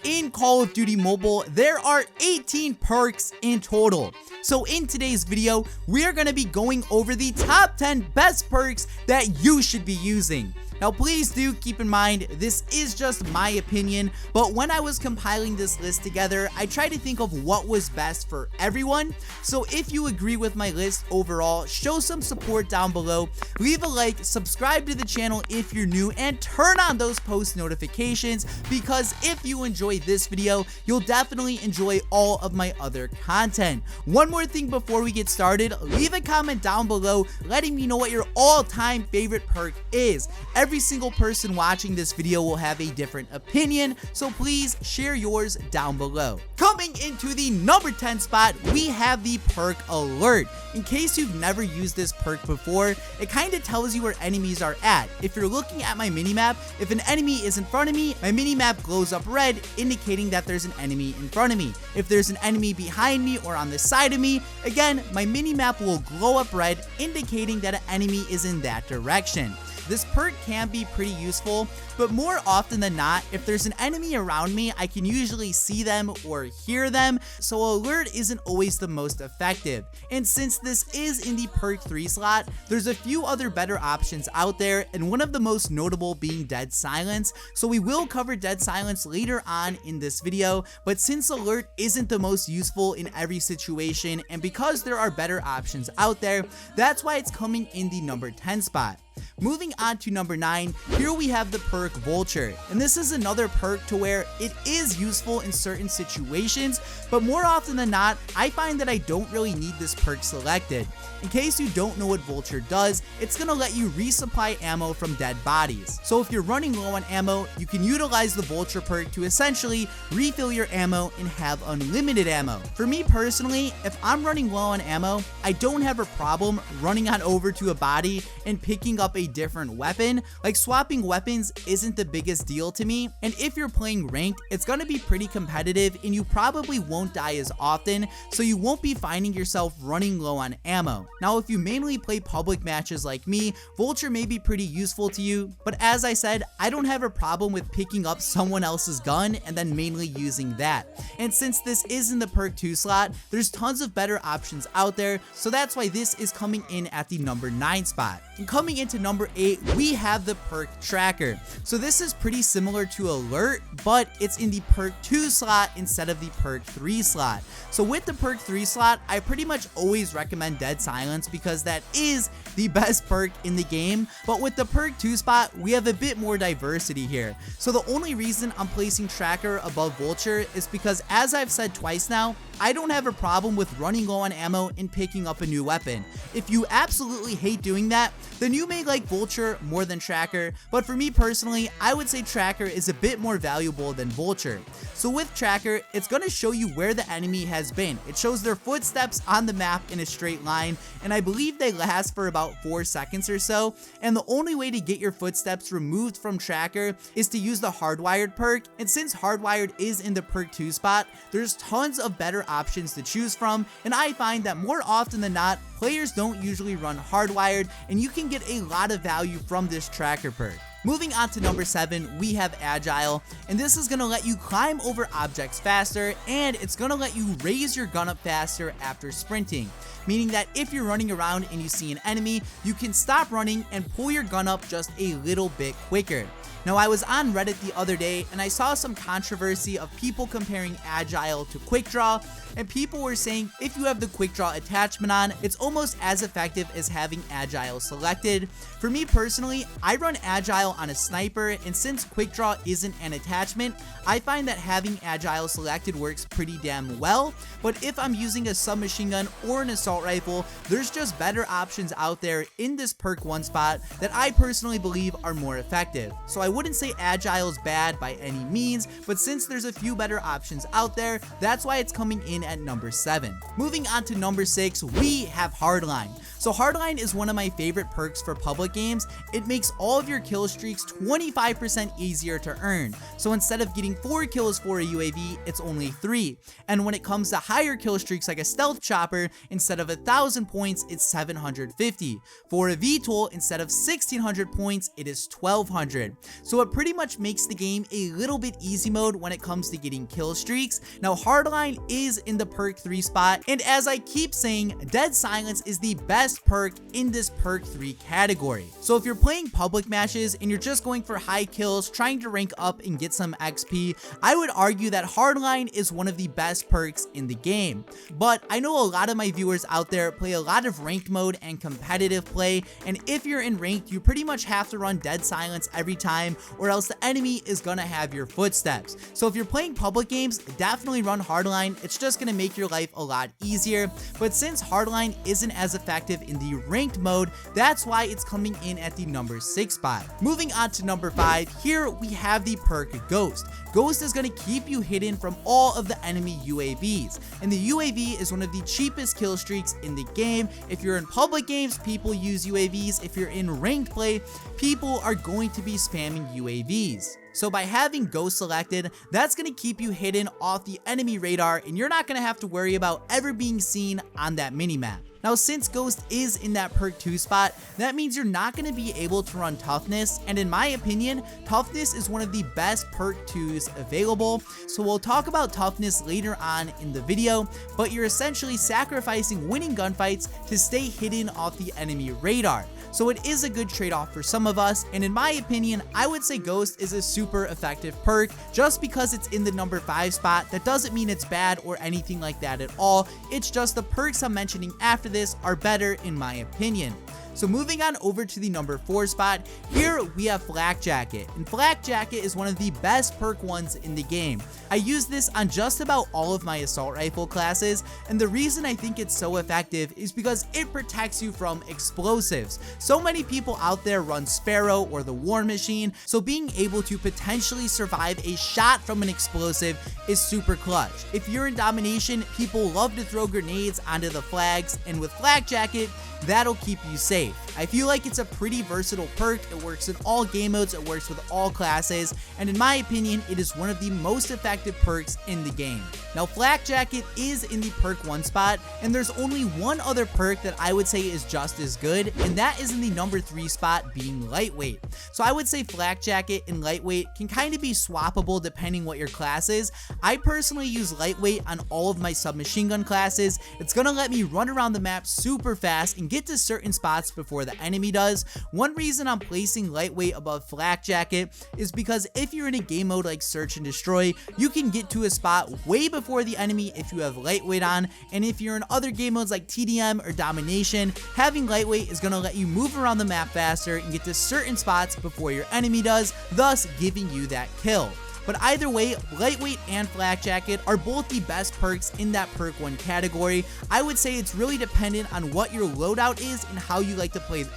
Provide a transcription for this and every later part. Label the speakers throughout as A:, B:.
A: in Call of Duty Mobile, there are 18 perks in total. So in today's video, we are going to be going over the top 10 best perks that you should be using. Now please do keep in mind, this is just my opinion, but when I was compiling this list together, I tried to think of what was best for everyone. So if you agree with my list overall, show some support down below, leave a like, subscribe to the channel if you're new, and turn on those post notifications, because if you enjoy this video, you'll definitely enjoy all of my other content. One more thing before we get started, leave a comment down below letting me know what your all-time favorite perk is. Every single person watching this video will have a different opinion, so please share yours down below. Coming into the number 10 spot, we have the perk Alert. In case you've never used this perk before, it kind of tells you where enemies are at. If you're looking at my minimap, if an enemy is in front of me, my minimap glows up red, indicating that there's an enemy in front of me. If there's an enemy behind me or on the side of me, again, my minimap will glow up red, indicating that an enemy is in that direction. This perk can be pretty useful, but more often than not, if there's an enemy around me, I can usually see them or hear them, so Alert isn't always the most effective. And since this is in the perk 3 slot, there's a few other better options out there, and one of the most notable being Dead Silence, so we will cover Dead Silence later on in this video, but since Alert isn't the most useful in every situation, and because there are better options out there, that's why it's coming in the number 10 spot. Moving on to number 9, here we have the perk Vulture, and this is another perk to where it is useful in certain situations, but more often than not, I find that I don't really need this perk selected. In case you don't know what Vulture does, it's going to let you resupply ammo from dead bodies. So if you're running low on ammo, you can utilize the Vulture perk to essentially refill your ammo and have unlimited ammo. For me personally, if I'm running low on ammo, I don't have a problem running on over to a body and picking up a different weapon. Like, swapping weapons isn't the biggest deal to me, and if you're playing ranked, it's going to be pretty competitive and you probably won't die as often, so you won't be finding yourself running low on ammo. Now, if you mainly play public matches like me, Vulture may be pretty useful to you, but as I said, I don't have a problem with picking up someone else's gun and then mainly using that. And since this is in the perk 2 slot, there's tons of better options out there, so that's why this is coming in at the number 9 spot. And coming into number 8, we have the perk Tracker. So this is pretty similar to Alert, but it's in the perk 2 slot instead of the perk 3 slot. So with the perk 3 slot, I pretty much always recommend Dead Silence because that is the best perk in the game, but with the perk 2 spot, we have a bit more diversity here. So the only reason I'm placing Tracker above Vulture is because, as I've said twice now, I don't have a problem with running low on ammo and picking up a new weapon. If you absolutely hate doing that, then you may like Vulture more than Tracker, but for me personally, I would say Tracker is a bit more valuable than Vulture. So with Tracker, it's going to show you where the enemy has been. It shows their footsteps on the map in a straight line, and I believe they last for about 4 seconds or so, and the only way to get your footsteps removed from Tracker is to use the Hardwired perk, and since Hardwired is in the perk 2 spot, there's tons of better options to choose from, and I find that more often than not, players don't usually run Hardwired, and you can get a lot of value from this Tracker perk. Moving on to number 7, we have Agile, and this is going to let you climb over objects faster, and it's going to let you raise your gun up faster after sprinting, meaning that if you're running around and you see an enemy, you can stop running and pull your gun up just a little bit quicker. Now, I was on Reddit the other day and I saw some controversy of people comparing Agile to Quick Draw, and people were saying if you have the Quick Draw attachment on, it's almost as effective as having Agile selected. For me personally, I run Agile on a sniper, and since Quick Draw isn't an attachment, I find that having Agile selected works pretty damn well, but if I'm using a submachine gun or an assault rifle, there's just better options out there in this perk 1 spot that I personally believe are more effective. So I wouldn't say Agile is bad by any means, but since there's a few better options out there, that's why it's coming in at number 7. Moving on to number 6, we have Hardline. So Hardline is one of my favorite perks for public games. It makes all of your kill streaks 25% easier to earn. So instead of getting 4 kills for a UAV, it's only 3. And when it comes to higher kill streaks like a stealth chopper, instead of 1,000 points, it's 750. For a VTOL, instead of 1,600 points, it is 1,200. so it pretty much makes the game a little bit easy mode when it comes to getting kill streaks. Now hardline is in the perk 3 spot, and as I keep saying, dead silence is the best perk in this perk 3 category. So if you're playing public matches and you're just going for high kills, trying to rank up and get some XP, I would argue that hardline is one of the best perks in the game. But I know a lot of my viewers out there play a lot of ranked mode and competitive play, and if you're in ranked, you pretty much have to run dead silence every time, or else the enemy is gonna have your footsteps. So if you're playing public games, definitely run hardline. It's just gonna make your life a lot easier. But since hardline isn't as effective in the ranked mode, that's why it's coming in at the number 6 spot. Moving on to number 5, here we have the perk Ghost. Ghost is going to keep you hidden from all of the enemy UAVs, and the UAV is one of the cheapest kill streaks in the game. If you're in public games, people use UAVs. If you're in ranked play, people are going to be spamming UAVs. So by having Ghost selected, that's going to keep you hidden off the enemy radar, and you're not going to have to worry about ever being seen on that minimap. Now since Ghost is in that perk 2 spot, that means you're not going to be able to run Toughness, and in my opinion, Toughness is one of the best perk 2s available. So we'll talk about Toughness later on in the video, but you're essentially sacrificing winning gunfights to stay hidden off the enemy radar. So it is a good trade-off for some of us, and in my opinion, I would say Ghost is a super effective perk. Just because it's in the number 5 spot, that doesn't mean it's bad or anything like that at all. It's just the perks I'm mentioning after this are better in my opinion. So moving on over to the number 4 spot, here we have Flak Jacket, and Flak Jacket is one of the best perk ones in the game. I use this on just about all of my assault rifle classes, and the reason I think it's so effective is because it protects you from explosives. So many people out there run Sparrow or the War Machine, so being able to potentially survive a shot from an explosive is super clutch. If you're in domination, people love to throw grenades onto the flags, and with Flak Jacket, that'll keep you safe. I feel like it's a pretty versatile perk. It works in all game modes, it works with all classes, and in my opinion, it is one of the most effective perks in the game. Now Flak Jacket is in the perk 1 spot, and there's only one other perk that I would say is just as good, and that is in the number 3 spot, being Lightweight. So I would say Flak Jacket and Lightweight can kind of be swappable depending what your class is. I personally use Lightweight on all of my submachine gun classes. It's gonna let me run around the map super fast and get to certain spots before the enemy does. One reason I'm placing Lightweight above Flak Jacket is because if you're in a game mode like Search and Destroy, you can get to a spot way before the enemy if you have Lightweight on, and if you're in other game modes like TDM or Domination, having Lightweight is going to let you move around the map faster and get to certain spots before your enemy does, thus giving you that kill. But either way, Lightweight and Flak Jacket are both the best perks in that perk 1 category. I would say it's really dependent on what your loadout is and how you like to play the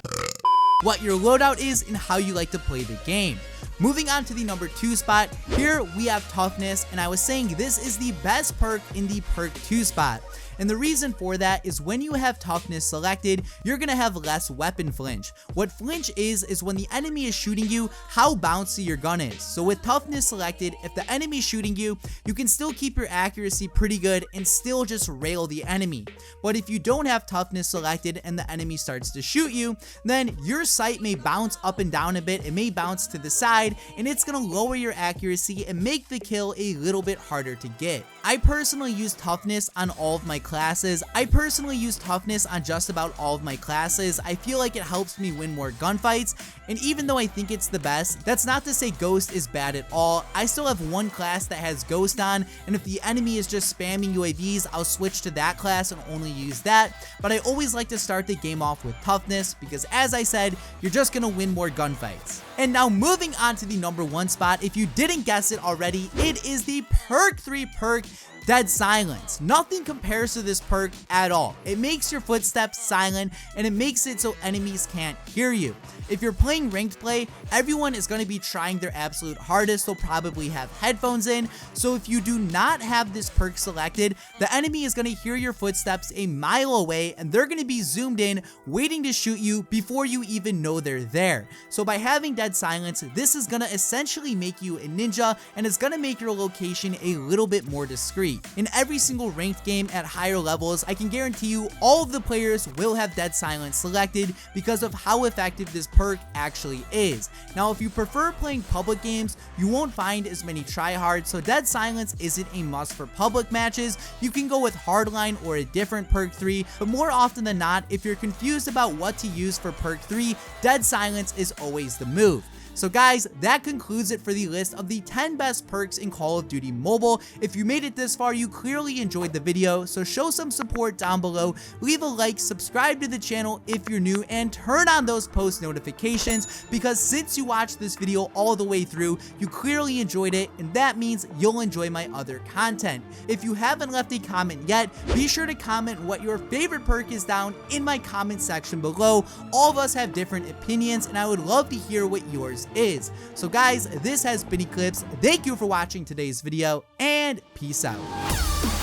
A: game. Moving on to the number 2 spot, here we have Toughness, and I was saying this is the best perk in the perk 2 spot. And the reason for that is when you have Toughness selected, you're gonna have less weapon flinch. What flinch is when the enemy is shooting you, how bouncy your gun is. So with Toughness selected, if the enemy is shooting you, you can still keep your accuracy pretty good and still just rail the enemy. But if you don't have Toughness selected and the enemy starts to shoot you, then your sight may bounce up and down a bit, it may bounce to the side, and it's gonna lower your accuracy and make the kill a little bit harder to get. I personally use Toughness on all of my classes. I personally use Toughness on just about all of my classes. I feel like it helps me win more gunfights, and even though I think it's the best, that's not to say Ghost is bad at all. I still have one class that has Ghost on, and if the enemy is just spamming UAVs, I'll switch to that class and only use that, but I always like to start the game off with Toughness because, as I said, you're just gonna win more gunfights. And now moving on to the number 1 spot, if you didn't guess it already, it is the perk 3 perk, Dead Silence. Nothing compares to this perk at all. It makes your footsteps silent, and it makes it so enemies can't hear you. If you're playing ranked play, everyone is going to be trying their absolute hardest. They'll probably have headphones in, so if you do not have this perk selected, the enemy is going to hear your footsteps a mile away, and they're going to be zoomed in, waiting to shoot you before you even know they're there. So by having Dead Dead Silence, this is gonna essentially make you a ninja and is gonna make your location a little bit more discreet. In every single ranked game at higher levels, I can guarantee you all of the players will have Dead Silence selected because of how effective this perk actually is. Now, if you prefer playing public games, you won't find as many tryhards, so Dead Silence isn't a must for public matches. You can go with Hardline or a different perk 3, but more often than not, if you're confused about what to use for perk 3, Dead Silence is always the move. So guys, that concludes it for the list of the 10 best perks in Call of Duty Mobile. If you made it this far, you clearly enjoyed the video, so show some support down below, leave a like, subscribe to the channel if you're new, and turn on those post notifications, because since you watched this video all the way through, you clearly enjoyed it, and that means you'll enjoy my other content. If you haven't left a comment yet, be sure to comment what your favorite perk is down in my comment section below. All of us have different opinions, and I would love to hear what yours is. So guys, this has been Eclihpse. Thank you for watching today's video, and peace out.